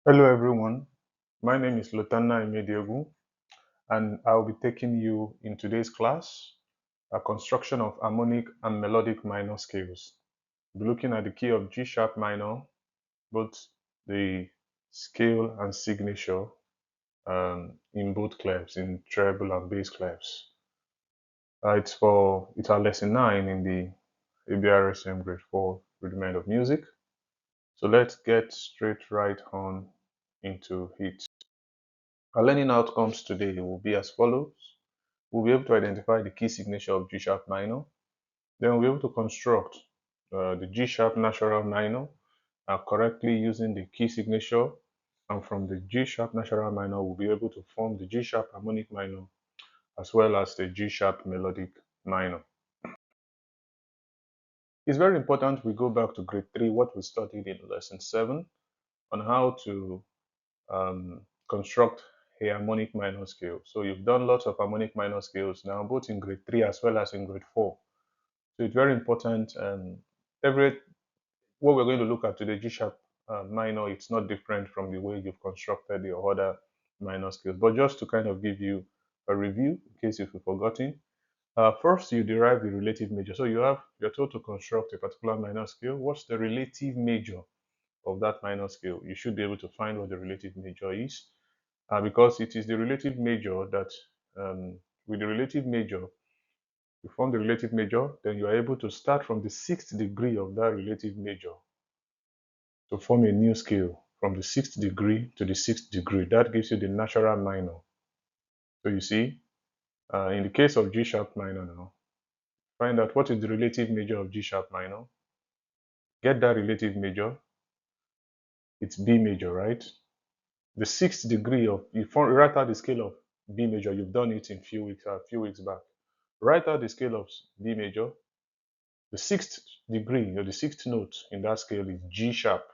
Hello everyone, my name is Lotana Imediegu and I'll be taking you in today's class, a construction of harmonic and melodic minor scales. We'll be looking at the key of G sharp minor, both the scale and signature in both clefs, in treble and bass clefs. It's our lesson 9 in the ABRSM grade 4 rudiment of music. So let's get straight right on into it. Our learning outcomes today will be as follows. We'll be able to identify the key signature of G sharp minor. Then we'll be able to construct the G sharp natural minor correctly using the key signature. And from the G sharp natural minor, we'll be able to form the G sharp harmonic minor as well as the G sharp melodic minor. It's very important we go back to grade 3, what we studied in lesson 7 on how to construct a harmonic minor scale. So you've done lots of harmonic minor scales now, both in grade 3 as well as in grade 4. So it's very important. What we're going to look at today, G sharp minor, it's not different from the way you've constructed your other minor scales. But just to kind of give you a review, in case you've forgotten, first you derive the relative major. So you're told to construct a particular minor scale. What's the relative major of that minor scale? You should be able to find what the relative major is, because it is the relative major that, with the relative major, you form the relative major, then you are able to start from the 6th degree of that relative major to form a new scale from the 6th degree to the 6th degree. That gives you the natural minor. So you see, in the case of G sharp minor now, find out what is the relative major of G sharp minor. Get that relative major. It's B major, right? The 6th degree of, write out the scale of B major. You've done it in a few weeks back. Write out the scale of B major. The 6th degree or the 6th note in that scale is G sharp.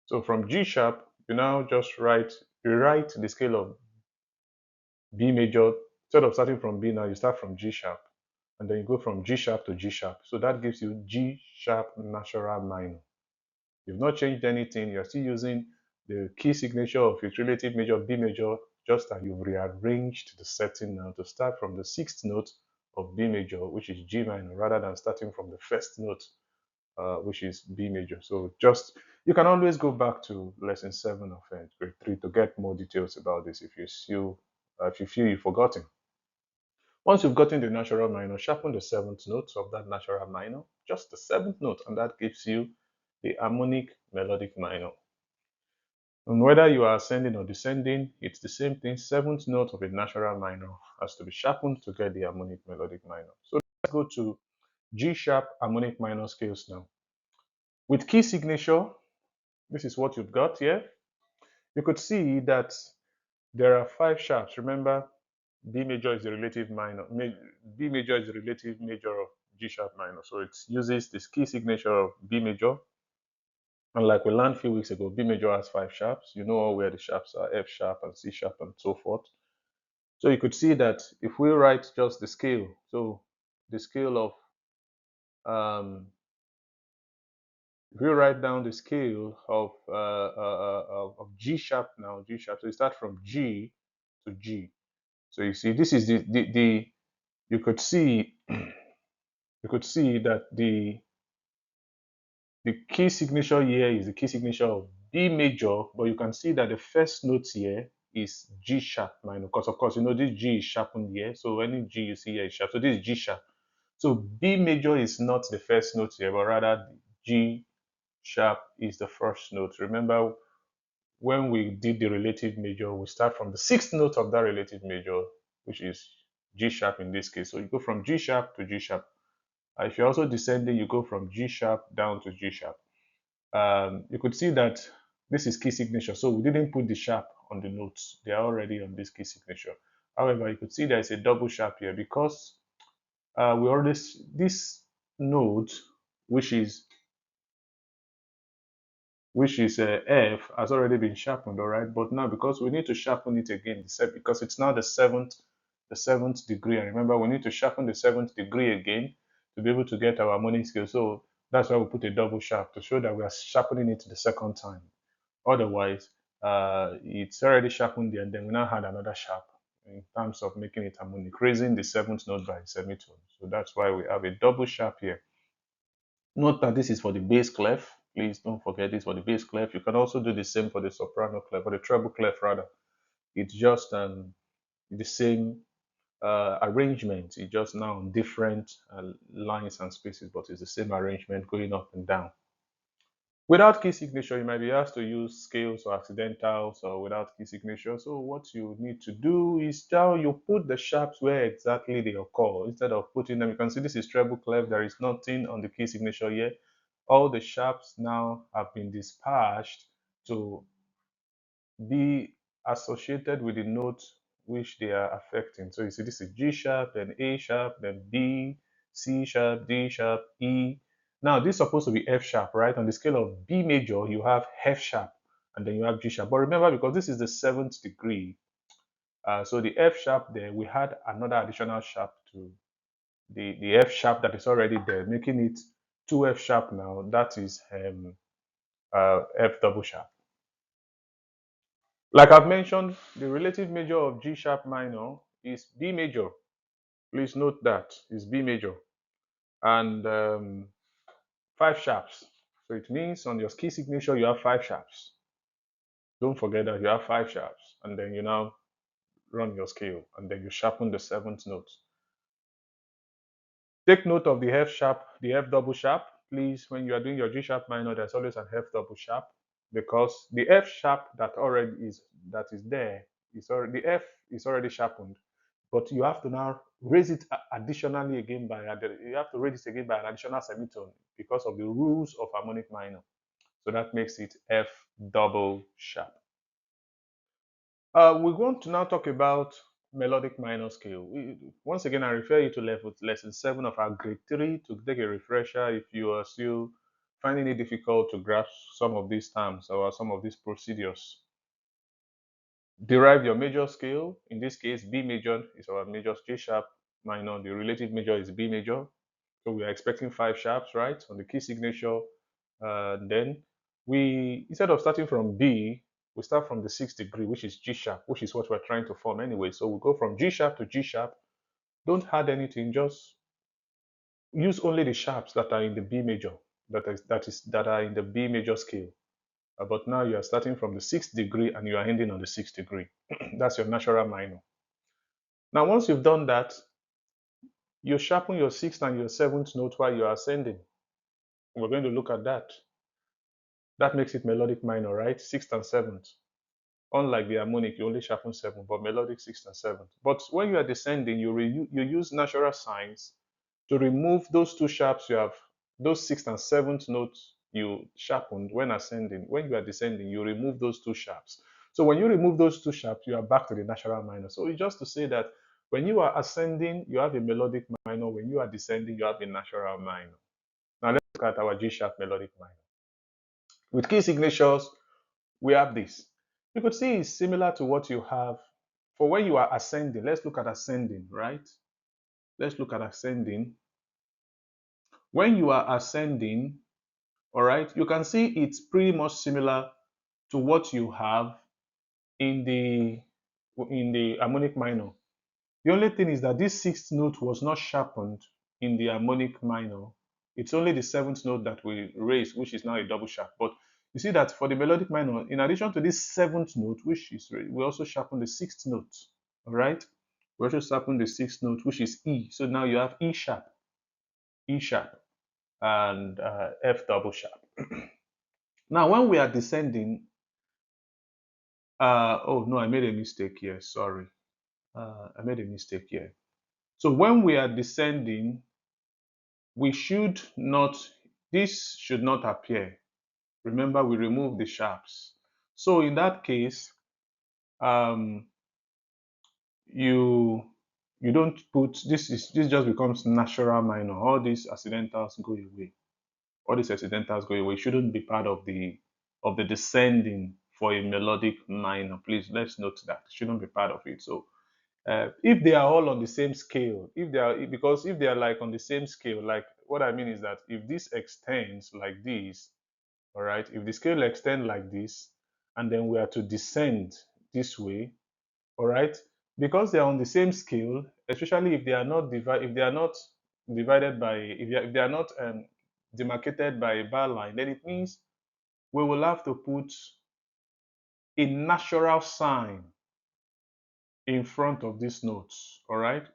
So from G sharp, you now just rewrite the scale of B major. Instead of starting from B now, you start from G sharp. And then you go from G sharp to G sharp. So that gives you G sharp natural minor. You've not changed anything. You're still using the key signature of its relative major B major, just that you've rearranged the setting now to start from the 6th note of B major, which is G minor, rather than starting from the 1st note, which is B major. So you can always go back to lesson 7 of grade 3 to get more details about this if you feel you've forgotten. Once you've gotten the natural minor, sharpen the 7th note of that natural minor, just the 7th note, and that gives you the harmonic melodic minor. And whether you are ascending or descending, it's the same thing. 7th note of a natural minor has to be sharpened to get the harmonic melodic minor. So let's go to G sharp harmonic minor scales now. With key signature, this is what you've got here. You could see that there are 5 sharps. Remember, B major is the relative minor. B major is the relative major of G sharp minor. So it uses this key signature of B major. And like we learned a few weeks ago, B major has 5 sharps. You know where the sharps are, F sharp and C sharp and so forth. So you could see that if we write just the scale, so the scale of, if we write down the scale of G sharp now, G sharp, so you start from G to G. So you see, this is you could see that the key signature here is the key signature of B major, but you can see that the first note here is G sharp minor, because of course, you know, this G is sharpened here. So any G you see here is sharp. So this is G sharp. So B major is not the first note here, but rather G sharp is the first note. Remember, when we did the relative major, we start from the 6th note of that relative major, which is G sharp in this case. So you go from G sharp to G sharp. If you're also descending, you go from G sharp down to G sharp. You could see that this is key signature. So we didn't put the sharp on the notes. They are already on this key signature. However, you could see there is a double sharp here because this note, which is F, has already been sharpened, all right? But now because we need to sharpen it again, because it's now the seventh degree. And remember, we need to sharpen the 7th degree again to be able to get our harmonic scale. So that's why we put a double sharp to show that we are sharpening it the second time. Otherwise, it's already sharpened there, and then we now had another sharp in terms of making it harmonic, raising the seventh note by a semitone. So that's why we have a double sharp here. Note that this is for the bass clef. Please don't forget this for the bass clef. You can also do the same for the soprano clef, or the treble clef rather. It's just the same arrangement. It's just now on different lines and spaces, but it's the same arrangement going up and down. Without key signature, you might be asked to use scales or accidentals or without key signature. So what you need to do is now you put the sharps where exactly they occur. Instead of putting them, you can see this is treble clef. There is nothing on the key signature here. All the sharps now have been dispatched to be associated with the note which they are affecting. So you see this is G sharp, then A sharp, then B, C sharp, D sharp, E. Now this is supposed to be F sharp, right? On the scale of B major, you have F sharp, and then you have G sharp. But remember, because this is the seventh degree, so the F sharp there, we had another additional sharp to the F sharp that is already there, making it 2F sharp now. That is F double sharp. Like I've mentioned, the relative major of G sharp minor is B major. Please note that is B major, and five sharps. So it means on your key signature you have five sharps. Don't forget that you have five sharps, and then you now run your scale, and then you sharpen the seventh note. Take note of the F sharp, the F double sharp. Please, when you are doing your G sharp minor, there's always an F double sharp, because the F sharp that is there is already, the F is already sharpened, but you have to now raise it additionally again by you have to raise it again by an additional semitone because of the rules of harmonic minor. So that makes it F double sharp. We're going to now talk about melodic minor scale. Once again, I refer you to lesson 7 of our grade 3 to take a refresher if you are still finding it difficult to grasp some of these terms or some of these procedures. Derive your major scale. In this case, B major is our major, G sharp minor. The relative major is B major. So we are expecting five sharps, right? On the key signature. Then we, instead of starting from B, we start from the sixth degree, which is G sharp, which is what we're trying to form anyway. So we go from G sharp to G sharp. Don't add anything, just use only the sharps that are in the B major, that are in the B major scale. But now you are starting from the sixth degree and you are ending on the sixth degree. That's your natural minor. Now, once you've done that, you sharpen your sixth and your seventh note while you are ascending. We're going to look at that. That makes it melodic minor, right? Sixth and seventh. Unlike the harmonic, you only sharpen seven, but melodic sixth and seventh. But when you are descending, you use natural signs to remove those two sharps you have, those sixth and seventh notes you sharpened when ascending. When you are descending, you remove those two sharps. So when you remove those two sharps, you are back to the natural minor. So it's just to say that when you are ascending, you have a melodic minor. When you are descending, you have a natural minor. Now let's look at our G sharp melodic minor. With key signatures, we have this. You could see it's similar to what you have for when you are ascending. Let's look at ascending, right? Let's look at ascending. When you are ascending, all right, you can see it's pretty much similar to what you have in the harmonic minor. The only thing is that this sixth note was not sharpened in the harmonic minor. It's only the seventh note that we raise, which is now a double sharp. But you see that for the melodic minor, in addition to this seventh note, which is we also sharpen the sixth note. All right, we also sharpen the sixth note, which is E. So now you have E sharp, and F double sharp. Now, when we are descending, oh no, I made a mistake here. Sorry, I made a mistake here. So when we are descending, we should not, this should not appear. Remember, we remove the sharps. So in that case, um, you don't put this just becomes natural minor. All these accidentals go away. All these accidentals go away. It shouldn't be part of the descending for a melodic minor. Please let's note that it shouldn't be part of it. So if they are all on the same scale, if they are, because if they are like on the same scale, like what I mean is that if this extends like this, all right, if the scale extends like this, and then we are to descend this way, all right? Because they are on the same scale, especially if they are not if they are not divided by, if they are not demarcated by a bar line, then it means we will have to put a natural sign in front of these notes, all right?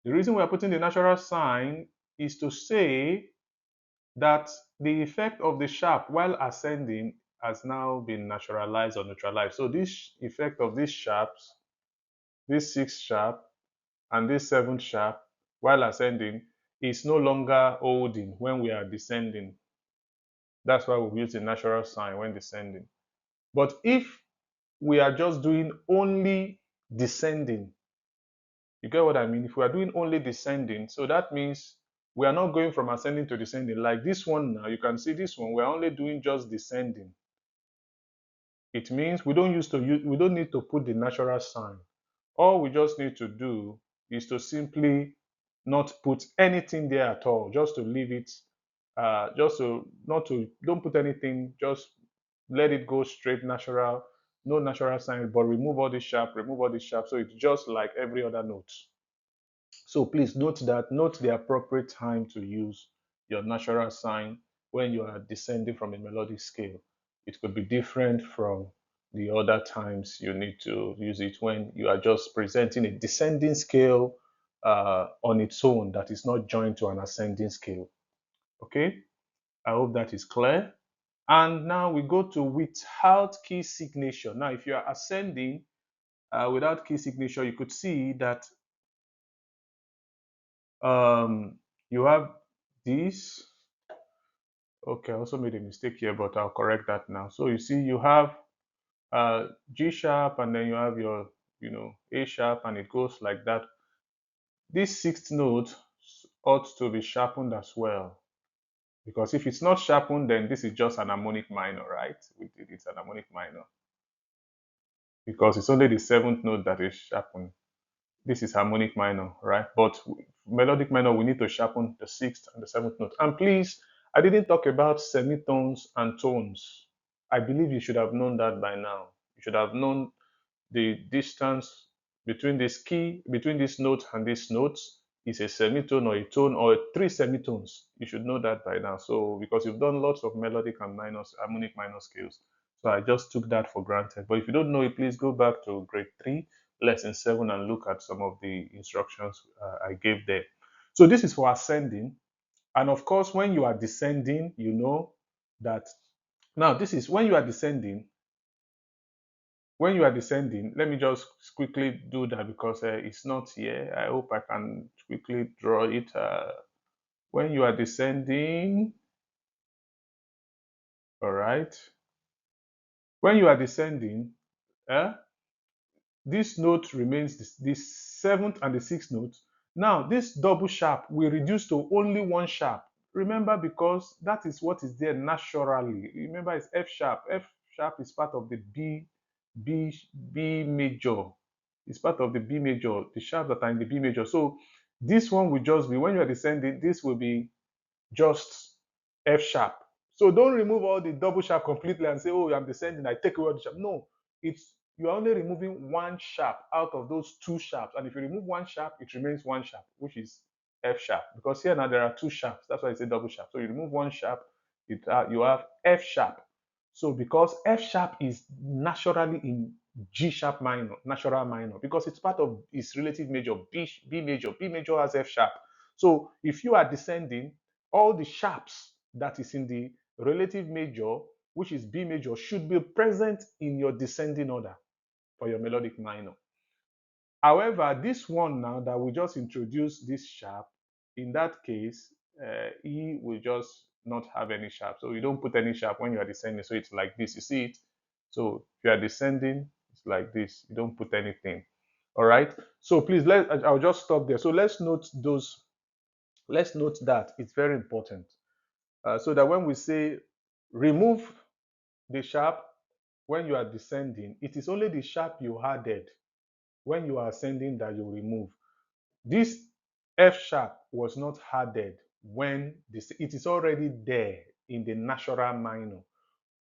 The reason we are putting the natural sign is to say that the effect of the sharp while ascending has now been naturalized or neutralized. So this effect of these sharps, this sixth sharp and this seventh sharp while ascending is no longer holding when we are descending. That's why we use the natural sign when descending. But if we are just doing only descending, you get what I mean? If we are doing only descending, so that means we are not going from ascending to descending. Like this one now, you can see this one, we're only doing just descending. It means we don't need to put the natural sign. All we just need to do is to simply not put anything there at all, just to leave it, just to not to don't put anything, just let it go straight natural, no natural sign, but remove all the sharp, remove all the sharp. So it's just like every other note. So please note the appropriate time to use your natural sign when you are descending from a melodic scale. It could be different from the other times you need to use it when you are just presenting a descending scale on its own that is not joined to an ascending scale. Okay, I hope that is clear. And now we go to without key signature. Now, if you are ascending without key signature, you could see that you have this. Okay, I also made a mistake here, but I'll correct that now. So you see, you have G sharp, and then you have your, A sharp, and it goes like that. This sixth note ought to be sharpened as well, because if it's not sharpened, then this is just an harmonic minor, right? It's an harmonic minor because it's only the seventh note that is sharpened. This is harmonic minor, right? But melodic minor, we need to sharpen the sixth and the seventh note. And please, I didn't talk about semitones and tones. I believe you should have known that by now. You should have known the distance between this note and this note is a semitone or a tone or three semitones. You should know that by now. So because you've done lots of melodic and harmonic minor scales. So I just took that for granted. But if you don't know it, please go back to grade 3, lesson 7 and look at some of the instructions I gave there. So this is for ascending. And of course, when you are descending, you know that now this is when you are descending, let me just quickly do that because it's not here. I hope I can quickly draw it. When you are descending, all right. When you are descending, uh, this note remains this seventh and the sixth note. Now, this double sharp will reduce to only one sharp. Remember, because that is what is there naturally. Remember, it's F sharp. F sharp is part of the B major. It's part of the B major, the sharps that are in the B major. So this one will just be, when you are descending, this will be just F sharp. So don't remove all the double sharp completely and say, oh, I'm descending, I take away all the sharp. No, it's you're only removing one sharp out of those two sharps. And if you remove one sharp, it remains one sharp, which is F sharp. Because here now there are two sharps. That's why I say double sharp. So you remove one sharp, you have F sharp. So because F sharp is naturally in G sharp minor, natural minor, because it's part of its relative major, B major. B major has F sharp. So if you are descending, all the sharps that is in the relative major, which is B major, should be present in your descending order for your melodic minor. However, this one now that we just introduced this sharp, in that case, E will just not have any sharp. So you don't put any sharp when you are descending. So it's like this. You see it? So if you are descending, it's like this. You don't put anything. All right. So please, I'll just stop there. So let's note those. Let's note that it's very important. So that when we say remove the sharp when you are descending, it is only the sharp you added when you are ascending that you remove. This F sharp was not added when it is already there in the natural minor.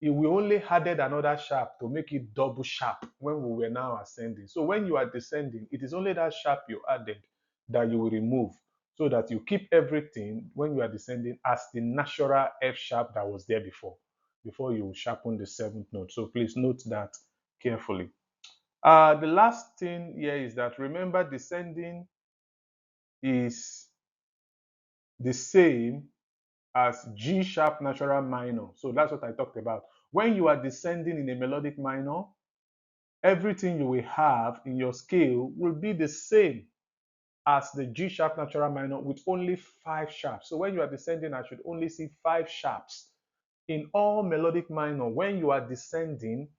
we only added another sharp to make it double sharp when we were now ascending. So when you are descending, it is only that sharp you added that you will remove, so that you keep everything when you are descending as the natural F sharp that was there before you sharpen the seventh note. So please note that carefully. The last thing here is that remember, descending is the same as G sharp natural minor. So that's what I talked about. When you are descending in a melodic minor, everything you will have in your scale will be the same as the G sharp natural minor with only 5 sharps. So when you are descending, I should only see 5 sharps. In all melodic minor, when you are descending,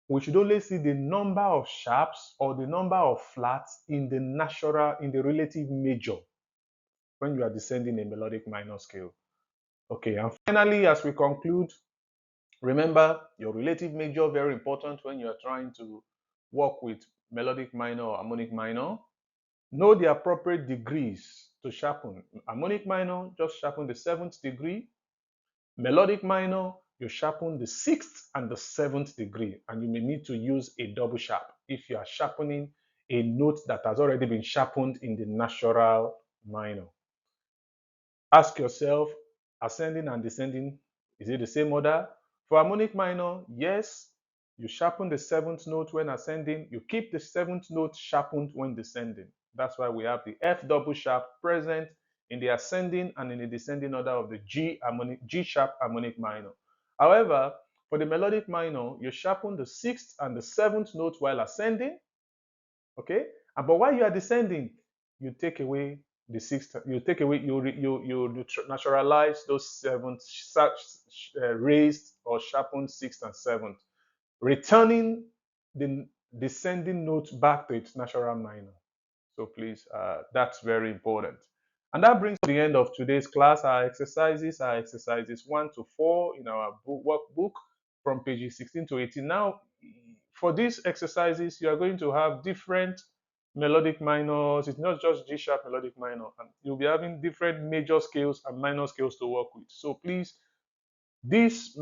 we should only see the number of sharps or the number of flats in the relative major when you are descending a melodic minor scale. Okay, and finally, as we conclude, remember your relative major, very important when you are trying to work with melodic minor or harmonic minor. Know the appropriate degrees to sharpen. Harmonic minor, just sharpen the 7th degree. Melodic minor, you sharpen the 6th and the 7th degree, and you may need to use a double sharp if you are sharpening a note that has already been sharpened in the natural minor. Ask yourself, ascending and descending, is it the same order? For harmonic minor, yes, you sharpen the 7th note when ascending, you keep the 7th note sharpened when descending. That's why we have the F double sharp present in the ascending and in the descending order of the G sharp harmonic minor. However, for the melodic minor, you sharpen the 6th and the 7th note while ascending, okay? But while you are descending, you take away the 6th, you take away, you naturalize those 7th, raised or sharpened 6th and 7th, returning the descending note back to its natural minor. So please, that's very important. And that brings to the end of today's class. Our exercises are exercises 1 to 4 in our workbook from pages 16 to 18. Now, for these exercises, you are going to have different melodic minors. It's not just G sharp melodic minor. And you'll be having different major scales and minor scales to work with. So please, this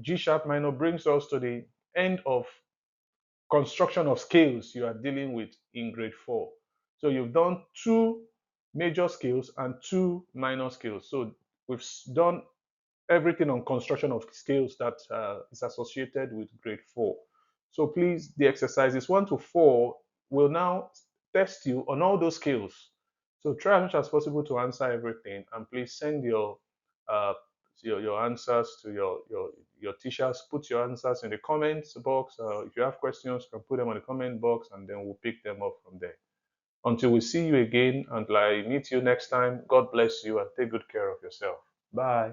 G sharp minor brings us to the end of construction of scales you are dealing with in grade 4. So you've done 2 major scales and 2 minor scales. So we've done everything on construction of scales that is associated with grade 4. So please, the exercises 1 to 4 will now test you on all those skills. So try as much as possible to answer everything, and please send uh, your answers to your teachers. Put your answers in the comments box. If you have questions, you can put them on the comment box, and then we'll pick them up from there. Until we see you again, until I meet you next time, God bless you and take good care of yourself. Bye.